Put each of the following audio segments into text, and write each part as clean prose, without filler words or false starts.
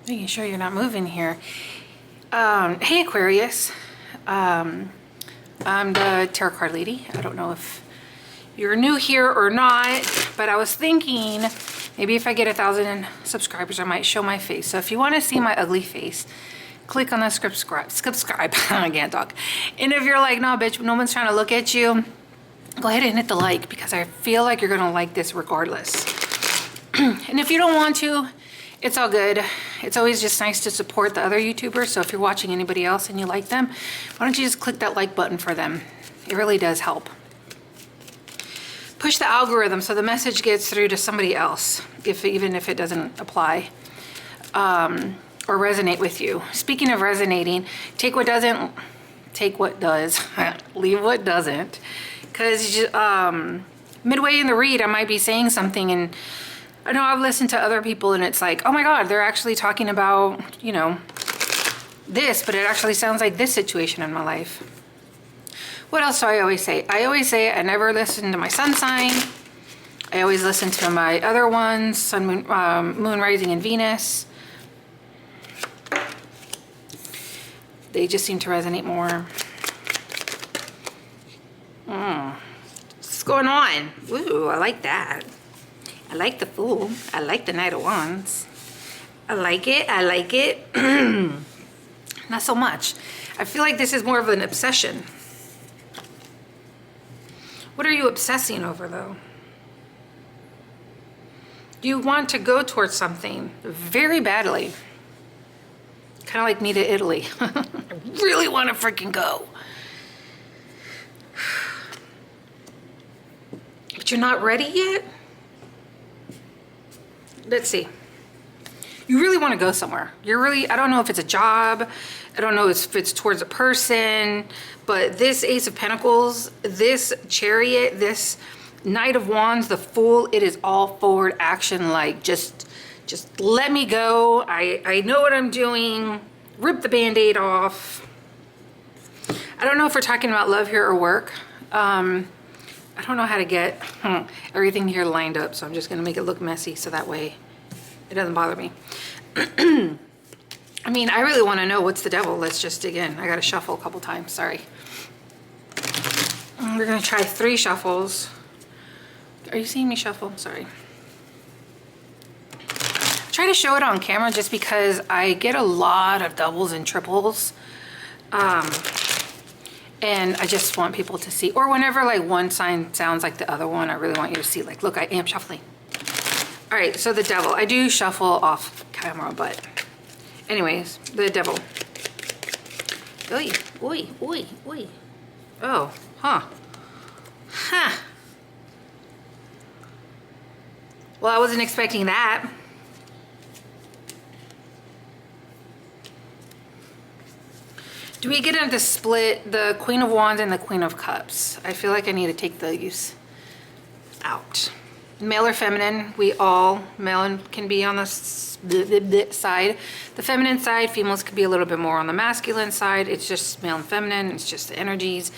Making sure you're not moving here. Hey Aquarius. I'm the tarot card lady. I don't know if you're new here or not, but I was thinking maybe if I get 1,000 subscribers, I might show my face. So if you want to see my ugly face, click on the subscribe. I can't talk. And if you're like, no, bitch, no one's trying to look at you, go ahead and hit the like, because I feel like you're gonna like this regardless. And if you don't want to, it's all good. It's always just nice to support the other YouTubers. So if you're watching anybody else and you like them, why don't you just click that like button for them? It really does help. Push the algorithm so the message gets through to somebody else, even if it doesn't apply or resonate with you. Speaking of resonating, take what doesn't, take what does, leave what doesn't. Because midway in the read, I might be saying something, and I know I've listened to other people and it's like, oh my God, they're actually talking about, you know, this, but it actually sounds like this situation in my life. What else do I always say? I always say I never listen to my sun sign. I always listen to my other ones, sun, moon, rising, and Venus. They just seem to resonate more. What's going on? Ooh, I like that. I like the Fool. I like the Knight of Wands. I like it. I like it. Not so much. I feel like this is more of an obsession. What are you obsessing over, though? You want to go towards something very badly. Kind of like me to Italy. I really want to freaking go. But you're not ready yet? Let's see. You really want to go somewhere. You're really, I don't know if it's a job. I don't know if it's towards a person. But this Ace of Pentacles, this Chariot, this Knight of Wands, the Fool, it is all forward action. Like, just let me go. I know what I'm doing. Rip the Band-Aid off. I don't know if we're talking about love here or work. I don't know how to get everything here lined up, so I'm just going to make it look messy so that way it doesn't bother me. I mean, I really want to know what's the devil. Let's just dig in. I got to shuffle a couple times. Sorry. We're going to try 3 shuffles. Are you seeing me shuffle? Sorry. Try to show it on camera just because I get a lot of doubles and triples. And I just want people to see, or whenever like one sign sounds like the other one, I really want you to see, like, look, I am shuffling. All right, so the devil. I do shuffle off camera, but anyways, the devil. Oy, oy, oy, oy. Oh, huh. Huh. Well, I wasn't expecting that. Do we get into split the Queen of Wands and the Queen of Cups? I feel like I need to take those out. Male or feminine, we all, male can be on the side. The feminine side, females could be a little bit more on the masculine side. It's just male and feminine, it's just the energies.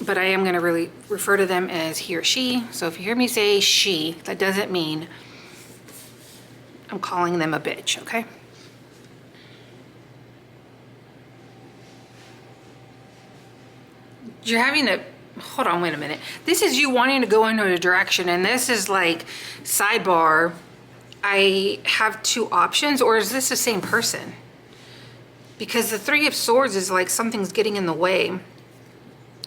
But I am gonna really refer to them as he or she. So if you hear me say she, that doesn't mean I'm calling them a bitch, okay? You're having a, hold on, wait a minute. This is you wanting to go into a direction, and this is like, sidebar, I have 2 options, or is this the same person? Because the 3 of Swords is like something's getting in the way.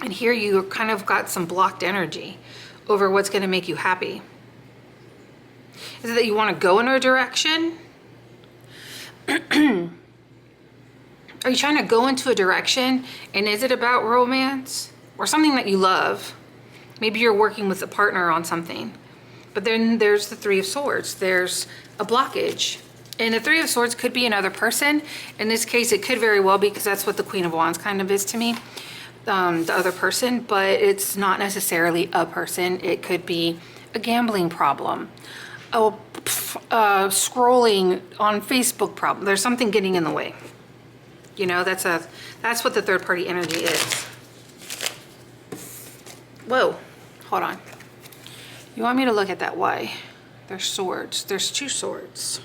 And here you kind of got some blocked energy over what's gonna make you happy. Is it that you wanna go in a direction? Are you trying to go into a direction, and is it about romance or something that you love? Maybe you're working with a partner on something, but then there's the 3 of Swords. There's a blockage, and the 3 of Swords could be another person. In this case, it could very well be, because that's what the Queen of Wands kind of is to me, the other person, but it's not necessarily a person. It could be a gambling problem, scrolling on Facebook problem. There's something getting in the way. You know, that's what the third party energy is. Whoa, hold on. You want me to look at that? Why? There's swords. There's 2 swords.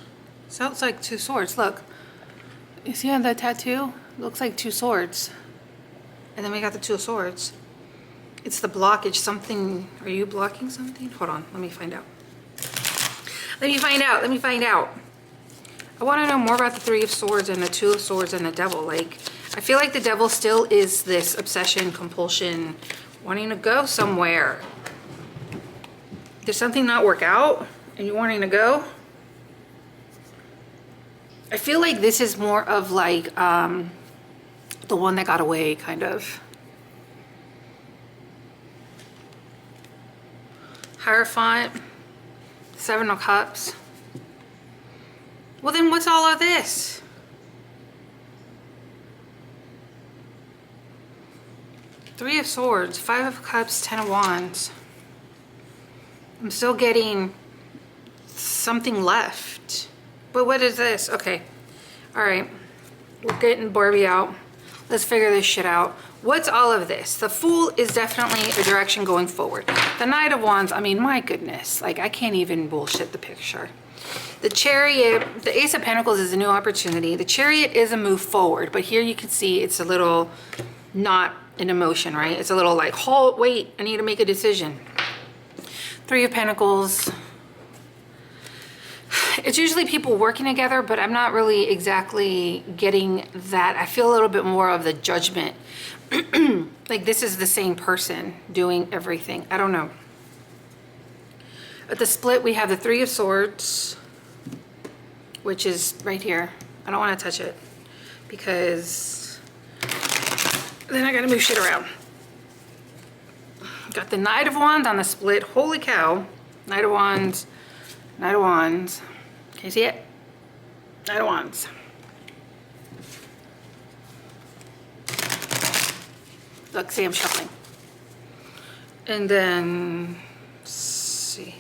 Sounds like 2 swords. Look. You see on that tattoo? Looks like 2 swords. And then we got the 2 swords. It's the blockage. Something, are you blocking something? Hold on, let me find out. Let me find out, let me find out. I want to know more about the 3 of swords and the 2 of swords and the devil. Like, I feel like the devil still is this obsession, compulsion, wanting to go somewhere. Did something not work out and you wanting to go? I feel like this is more of like the one that got away, kind of. Hierophant, 7 of Cups. Well, then what's all of this? Three of Swords, 5 of Cups, 10 of Wands. I'm still getting something left. But what is this? Okay. All right. We're getting Barbie out. Let's figure this shit out. What's all of this? The Fool is definitely a direction going forward. The Knight of Wands, I mean, my goodness. Like, I can't even bullshit the picture. The Chariot, the Ace of Pentacles is a new opportunity. The Chariot is a move forward, but here you can see it's a little not an emotion, right? It's a little like, halt, wait, I need to make a decision. 3 of Pentacles. It's usually people working together, but I'm not really exactly getting that. I feel a little bit more of the Judgment. Like this is the same person doing everything. I don't know. At the split, we have the 3 of Swords, which is right here. I don't want to touch it because then I got to move shit around. Got the Knight of Wands on the split. Holy cow. Knight of Wands. Knight of Wands. Can you see it? Knight of Wands. Look, see, I'm shuffling. And then, let's see.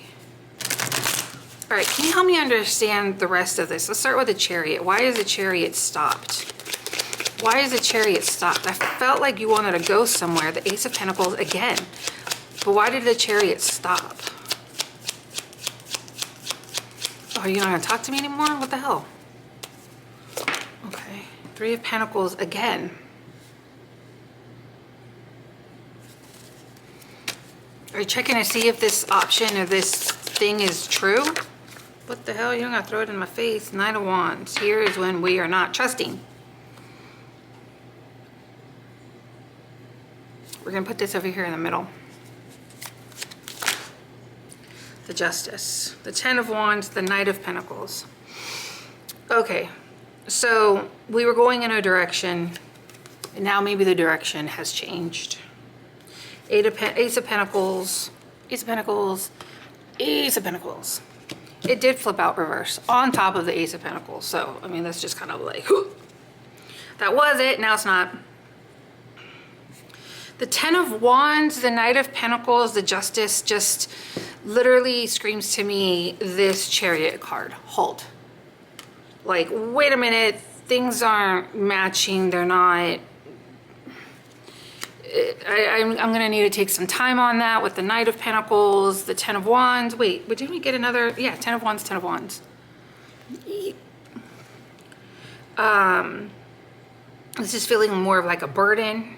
All right, can you help me understand the rest of this? Let's start with the Chariot. Why is the Chariot stopped? Why is the Chariot stopped? I felt like you wanted to go somewhere. The Ace of Pentacles again. But why did the Chariot stop? Oh, are you not going to talk to me anymore? What the hell? Okay. 3 of Pentacles again. Are you checking to see if this option or this thing is true? What the hell? You don't got to throw it in my face. Knight of Wands. Here is when we are not trusting. We're going to put this over here in the middle. The Justice. The 10 of Wands. The Knight of Pentacles. Okay. So we were going in a direction. And now maybe the direction has changed. Ace of Pentacles. Ace of Pentacles. Ace of Pentacles. It did flip out reverse on top of the Ace of Pentacles. So, I mean, that's just kind of like, whew. That was it. Now it's not. The 10 of Wands, the Knight of Pentacles, the Justice just literally screams to me this Chariot card. Halt. Like, wait a minute. Things aren't matching. They're not. I'm going to need to take some time on that with the Knight of Pentacles, the 10 of Wands. Wait, but didn't we get another? Yeah, 10 of Wands, 10 of Wands. This is feeling more of like a burden.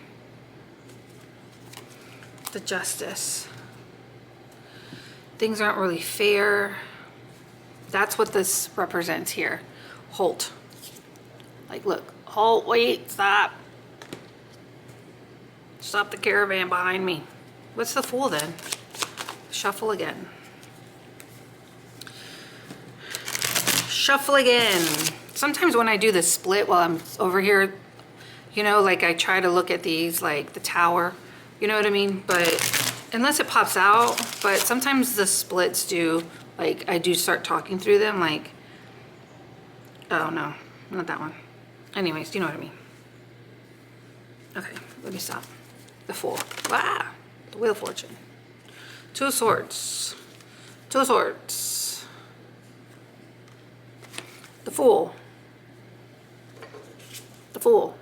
The Justice. Things aren't really fair. That's what this represents here. Halt. Like, look. Halt, wait, stop. Stop the caravan behind me. What's the Fool then? Shuffle again. Shuffle again. Sometimes when I do the split while I'm over here, you know, like I try to look at these, like the Tower, you know what I mean? But unless it pops out, but sometimes the splits do, like I do start talking through them, like, oh no, not that one. Anyways, you know what I mean. Okay, let me stop. The Fool. Wow. The Wheel of Fortune. 2 of Swords. 2 of Swords. The Fool. The Fool.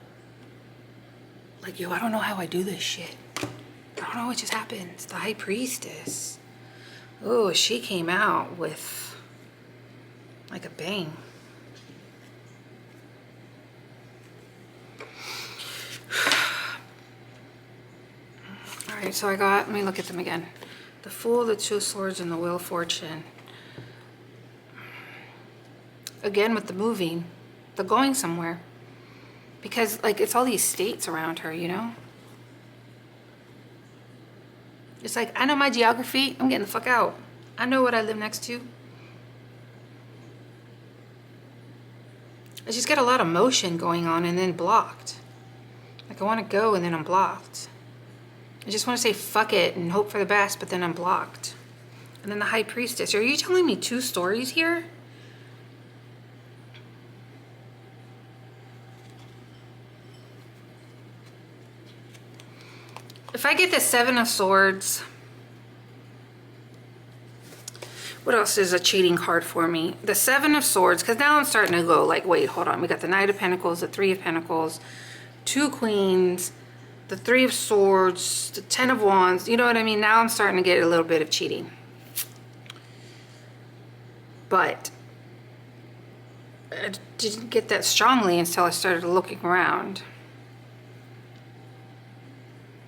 Like, yo, I don't know how I do this shit. I don't know what just happened. It's the High Priestess. Oh, she came out with like a bang. right, so I got, let me look at them again. The Fool, the Two of Swords, and the Wheel of Fortune. Again, with the moving, the going somewhere. Because, like, it's all these states around her, you know? It's like, I know my geography. I'm getting the fuck out. I know what I live next to. I just get a lot of motion going on and then blocked. Like, I want to go and then I'm blocked. I just want to say fuck it and hope for the best, but then I'm blocked. And then the High Priestess. Are you telling me two stories here? If I get the Seven of Swords, what else is a cheating card for me? The Seven of Swords, because now I'm starting to go like, wait, hold on. We got the Knight of Pentacles, the Three of Pentacles, Two Queens, the Three of Swords, the Ten of Wands. You know what I mean? Now I'm starting to get a little bit of cheating. But I didn't get that strongly until I started looking around.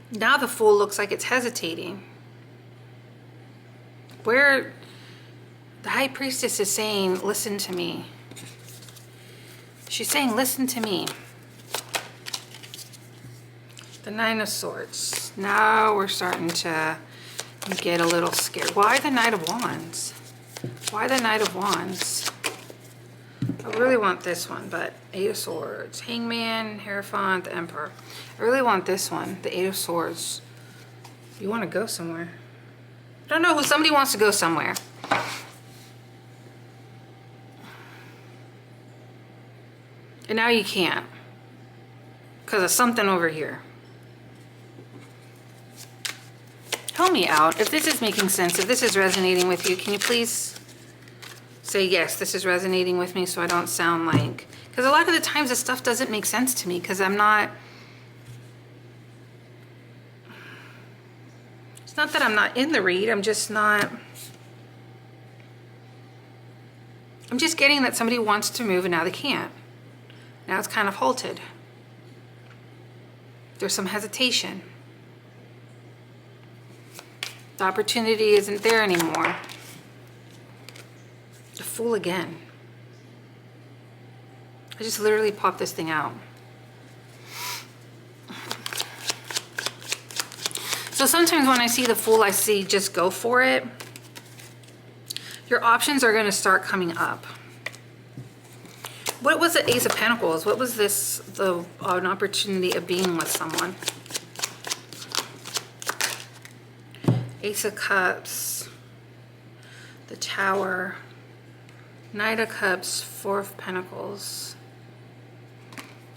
Now the Fool looks like it's hesitating. Where the High Priestess is saying, listen to me. She's saying, listen to me. The Nine of Swords. Now we're starting to get a little scared. Why the Knight of Wands? Why the Knight of Wands? I really want this one, but Eight of Swords, Hangman, Hierophant, the Emperor. I really want this one, the Eight of Swords. You want to go somewhere. I don't know who, somebody wants to go somewhere. And now you can't. Because of something over here. Help me out. If this is making sense, if this is resonating with you, can you please say yes, this is resonating with me so I don't sound like... Because a lot of the times this stuff doesn't make sense to me because I'm not... It's not that I'm not in the read, I'm just not... I'm just getting that somebody wants to move and now they can't. Now it's kind of halted. There's some hesitation. The opportunity isn't there anymore. The Fool again. I just literally popped this thing out. So sometimes when I see the Fool, I see just go for it. Your options are going to start coming up. What was the Ace of Pentacles? What was this, an opportunity of being with someone? Ace of Cups, the Tower, Knight of Cups, Four of Pentacles.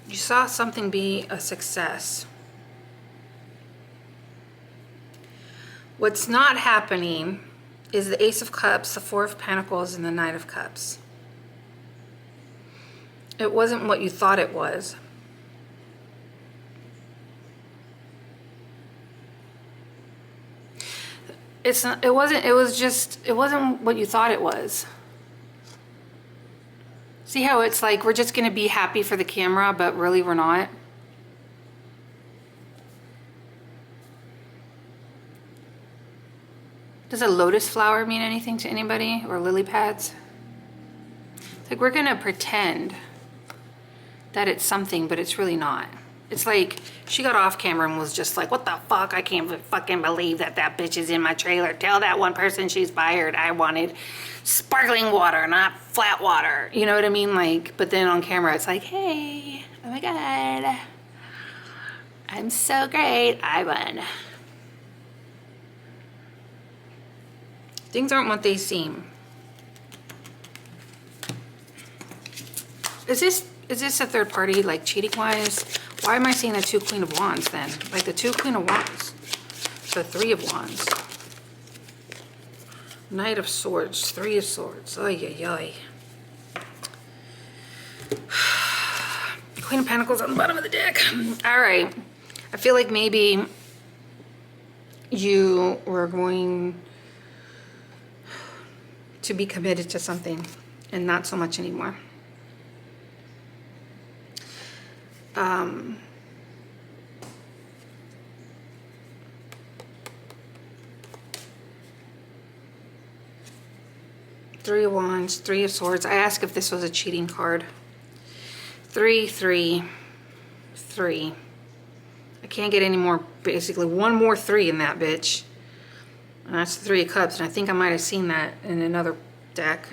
You saw something be a success. What's not happening is the Ace of Cups, the Four of Pentacles, and the Knight of Cups. It wasn't what you thought it was. It's not, it wasn't, it was just, it wasn't what you thought it was. See how it's like, we're just going to be happy for the camera, but really we're not? Does a lotus flower mean anything to anybody? Or lily pads? It's like we're going to pretend that it's something, but it's really not. It's like she got off camera and was just like, what the fuck? I can't fucking believe that that bitch is in my trailer. Tell that one person she's fired. I wanted sparkling water, not flat water. You know what I mean? Like, but then on camera, it's like, hey, oh my God. I'm so great. I won. Things aren't what they seem. Is this a third party, like cheating wise? Why am I seeing the two Queen of Wands then? Like the two Queen of Wands. The Three of Wands. Knight of Swords. Three of Swords. Ay, ay, ay. Queen of Pentacles on the bottom of the deck. All right. I feel like maybe you were going to be committed to something and not so much anymore. Three of Wands, Three of Swords. I asked if this was a cheating card. 3, 3, 3. I can't get any more, basically one more 3 in that bitch. And that's the 3 of Cups, and I think I might have seen that in another deck.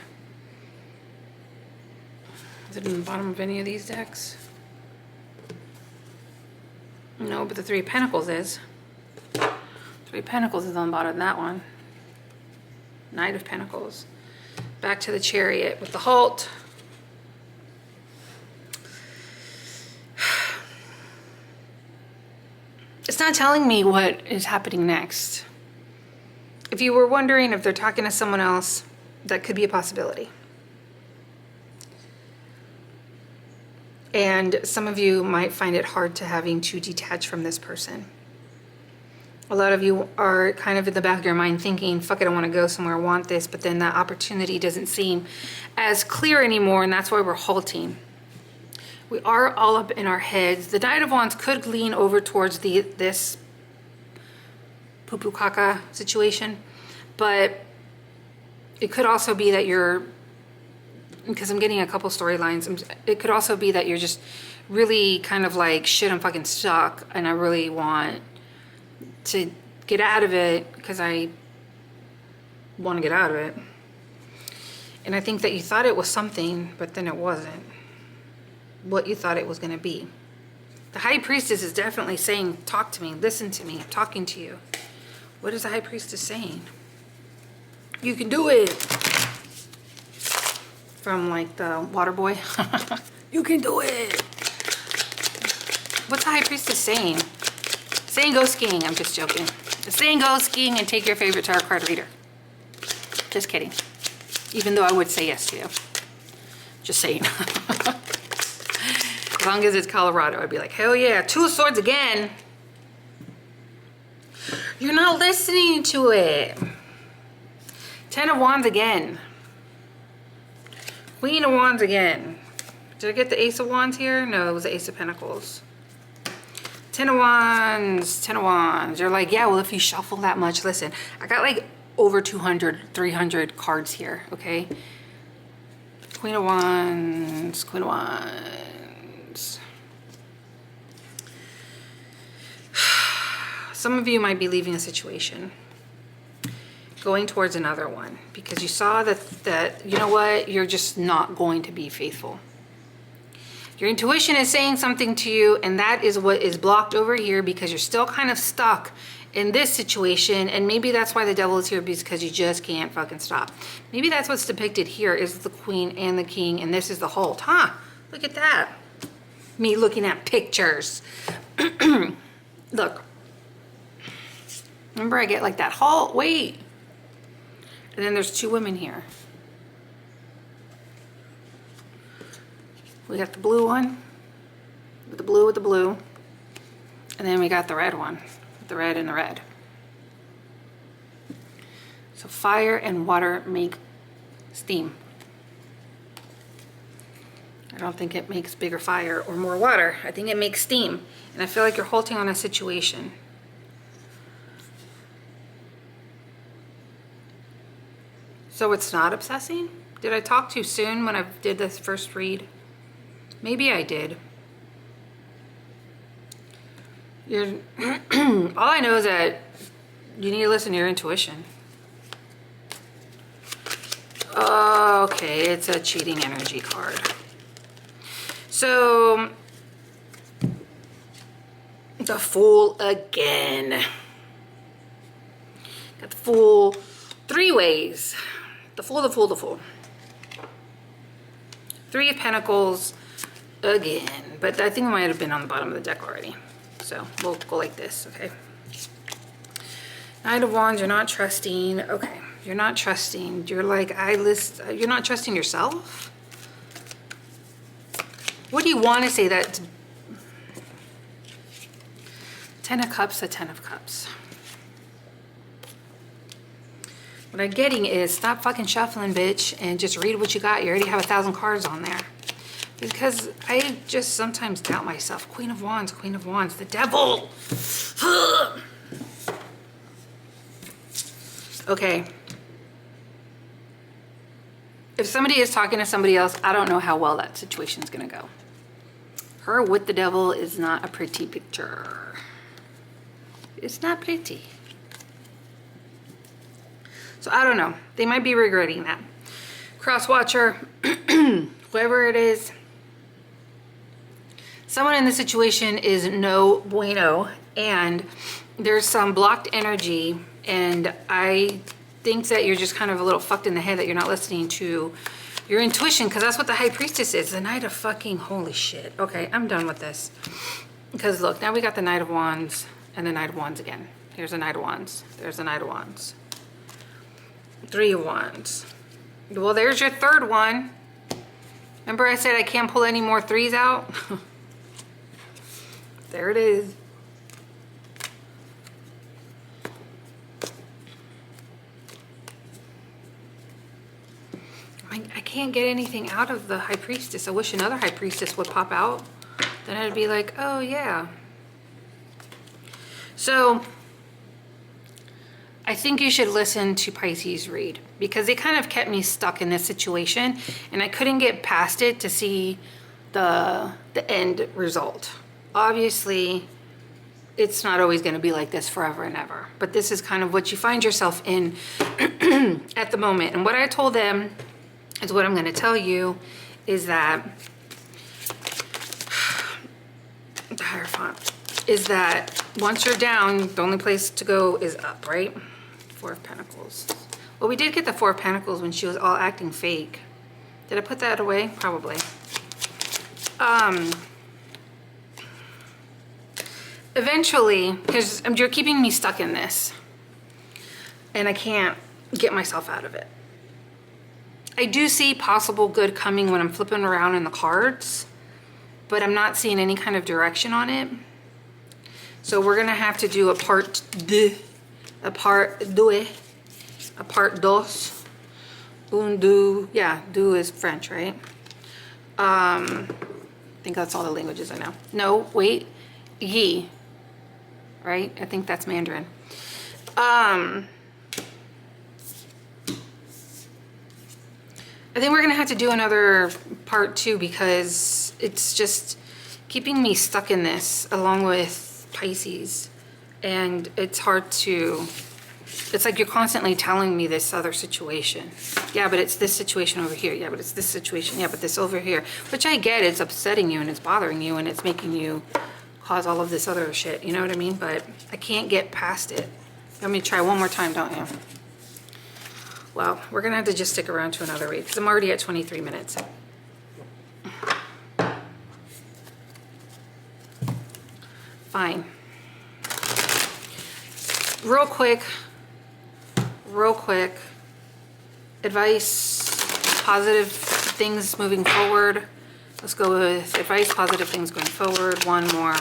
Is it in the bottom of any of these decks? No, but the 3 of Pentacles is. 3 of Pentacles is on the bottom of that one. Knight of Pentacles. Back to the Chariot with the halt. It's not telling me what is happening next. If you were wondering if they're talking to someone else, that could be a possibility. And some of you might find it hard to having to detach from this person. A lot of you are kind of in the back of your mind thinking, fuck it, I want to go somewhere, I want this, but then that opportunity doesn't seem as clear anymore, and that's why we're halting. We are all up in our heads. The Knight of Wands could lean over towards this poo-poo caca situation, but it could also be that you're, because I'm getting a couple storylines, it could also be that you're just really kind of like, shit, I'm fucking stuck and I really want to get out of it because I want to get out of it. And I think that you thought it was something, but then it wasn't what you thought it was going to be. The High Priestess is definitely saying, talk to me, listen to me, I'm talking to you. What is the High Priestess saying? You can do it. From like the water boy. You can do it. What's the High Priestess saying? Saying go skiing. I'm just joking. Saying go skiing and take your favorite tarot card reader. Just kidding. Even though I would say yes to you. Just saying. As long as it's Colorado, I'd be like, hell yeah, 2 of Swords again. You're not listening to it. 10 of Wands again. Queen of Wands again. Did I get the Ace of Wands here? No, it was the Ace of Pentacles. 10 of Wands, 10 of Wands. You're like, yeah, well, if you shuffle that much, listen, I got like over 200, 300 cards here, okay? Queen of Wands, Queen of Wands. Some of you might be leaving a situation, going towards another one, because you saw that you know what, you're just not going to be faithful. Your intuition is saying something to you, and that is what is blocked over here because you're still kind of stuck in this situation, and maybe that's why the Devil is here, because you just can't fucking stop. Maybe that's what's depicted here is the Queen and the King, and this is the halt. Huh? Look at that. Me looking at pictures. Look. Remember, I get like that halt. Wait. And then there's 2 women here. We got the blue one, with the blue with the blue, and then we got the red one, with the red and the red. So fire and water make steam. I don't think it makes bigger fire or more water. I think it makes steam. And I feel like you're halting on a situation. So it's not obsessing? Did I talk too soon when I did this first read? Maybe I did. All I know is that you need to listen to your intuition. Okay, it's a cheating energy card. So, the Fool again. Got the Fool 3 ways. The Fool, the Fool, the Fool. 3 of Pentacles again. But I think it might have been on the bottom of the deck already. So we'll go like this, okay? Knight of Wands, you're not trusting. Okay, you're not trusting. You're like, you're not trusting yourself? What do you want to say that? 10 of Cups, a 10 of Cups. What I'm getting is stop fucking shuffling, bitch, and just read what you got. You already have 1,000 cards on there. Because I just sometimes doubt myself. Queen of Wands, the Devil. Okay. if somebody is talking to somebody else, I don't know how well that situation is going to go. Her with the devil is not a pretty picture. It's not pretty. So I don't know. They might be regretting that. Cross watcher, whoever it is, someone in this situation is no bueno, and there's some blocked energy, and I think that you're just kind of a little fucked in the head that you're not listening to your intuition, because that's what the High Priestess is, the Knight of fucking holy shit. Okay, I'm done with this. Because look, now we got the Knight of Wands and the Knight of Wands again. Here's the Knight of Wands. There's the Knight of Wands. 3 of Wands. Well, there's your third one. Remember I said I can't pull any more 3s out? There it is. I can't get anything out of the High Priestess. I wish another High Priestess would pop out. Then I'd be like, oh yeah. So I think you should listen to Pisces read, because they kind of kept me stuck in this situation and I couldn't get past it to see the end result. Obviously, it's not always going to be like this forever and ever, but this is kind of what you find yourself in at the moment. And what I told them is what I'm going to tell you is that the higher font is that once you're down, the only place to go is up, right? 4 of Pentacles. Well, we did get the 4 of Pentacles when she was all acting fake. Did I put that away? Probably. Eventually, because you're keeping me stuck in this and I can't get myself out of it. I do see possible good coming when I'm flipping around in the cards, but I'm not seeing any kind of direction on it. So we're gonna have to do a part deux, un deux. Yeah, deux is French, right? I think that's all the languages I know. No, wait, yi, right? I think that's Mandarin. I think we're gonna have to do another part 2 because it's just keeping me stuck in this along with Pisces, and it's hard to, it's like you're constantly telling me this other situation. Yeah, but it's this situation over here. Yeah, but it's this situation. Yeah, but this over here, which I get, it's upsetting you and it's bothering you and it's making you cause all of this other shit, you know what I mean? But I can't get past it. Let me try one more time, don't you? Well, we're gonna have to just stick around to another read because I'm already at 23 minutes. Fine. Real quick. Advice, positive things moving forward. Let's go with advice, positive things going forward. One more.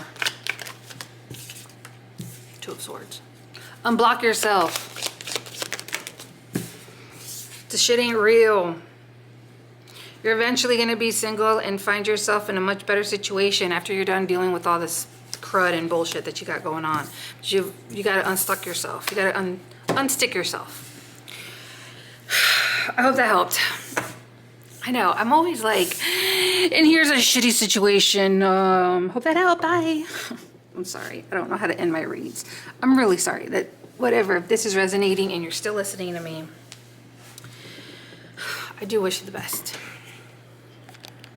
2 of Swords. Unblock yourself. The shit ain't real. You're eventually gonna be single and find yourself in a much better situation after you're done dealing with all this crud and bullshit that you got going on. But you gotta unstuck yourself. You gotta unstick yourself. I hope that helped. I know, I'm always like, and here's a shitty situation. Hope that helped, bye. I'm sorry, I don't know how to end my reads. I'm really sorry that whatever, if this is resonating and you're still listening to me, I do wish you the best.